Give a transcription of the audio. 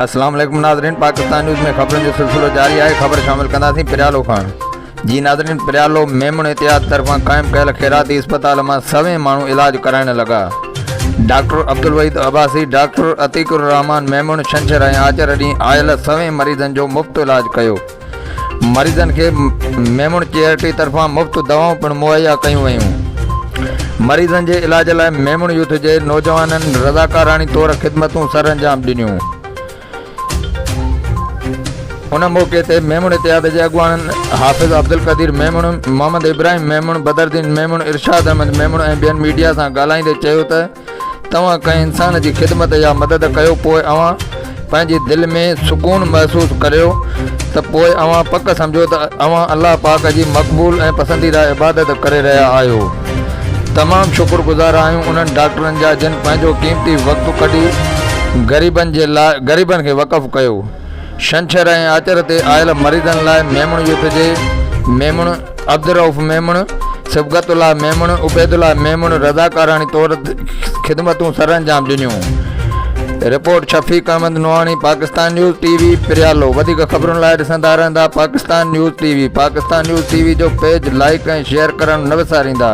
अस्सलाम वालेकुम नाज़रीन, पाकिस्तान न्यूज़ में ख़बरों जो सिलसिलो जारी है। ख़बर शामिल कंदासीं पिरालो खान जी। नाज़रीन, पिरालो मेमून इतिहाद तरफ़ां क़ाइम कयल ख़ैराती इस्पताल में सवें माण्हू इलाज कराइण लगा। डॉक्टर अब्दुल वहीद अब्बासी, डॉक्टर अतीकुर रहमान मेमून छंछर ऐं आचर ॾींहुं आयल सवें मरीज़नि जो मुफ़्त इलाज कयो। मरीज़नि खे मेमून चैरिटी तरफ़ां मुफ़्त दवाऊं पिणु मुहैया कयूं वयूं। मरीज़नि जे इलाज लाइ मेमून यूथ जे नौजवाननि रज़ाकाराणी तौर ख़िदमतूं सर अंजाम ॾिनियूं। उन मौक़े ते मेमून इतिहाद जे अॻुवाणनि हाफ़िज़ अब्दुल क़दीर मेमून, मोहम्मद इब्राहिम मेमून, बदरुद्दीन मेमून, इरशाद अहमद मेमून ऐं ॿियनि मीडिया सां ॻाल्हाईंदे चयो त तव्हां कंहिं इंसान जी ख़िदमत या मदद कयो, पोइ अव्हां पंहिंजी दिलि में सुकून महसूसु करियो त पोइ अव्हां पक सम्झो त अव्हां अल्लाह पाक जी मक़बूल ऐं पसंदीदा इबादत करे रहिया आहियो। तमामु शुक्रगुज़ार आहियूं उन्हनि डॉक्टरनि जा जिन पंहिंजो क़ीमती वक़्तु कढी ग़रीबनि खे वक़फ़ कयो। छंछर ऐं आचर ते आयल मरीज़नि लाइ मेमून यूथ जे मेमून, अब्दुरऊफ़ मेमून, सिबगतुल्लाह मेमून, उबैदुल्लाह मेमून रज़ाकाराणी तौर ख़िदमतूं सर अंजाम ॾिनियूं। Report Shafiq Ahmed Nooani, Pakistan news TV पिरालो। वधीक ख़बरुनि लाइ ॾिसंदा रहंदा Pakistan news TV. Pakistan news TV जो पेज लाइक ऐं शेयर करणु न विसारींदा।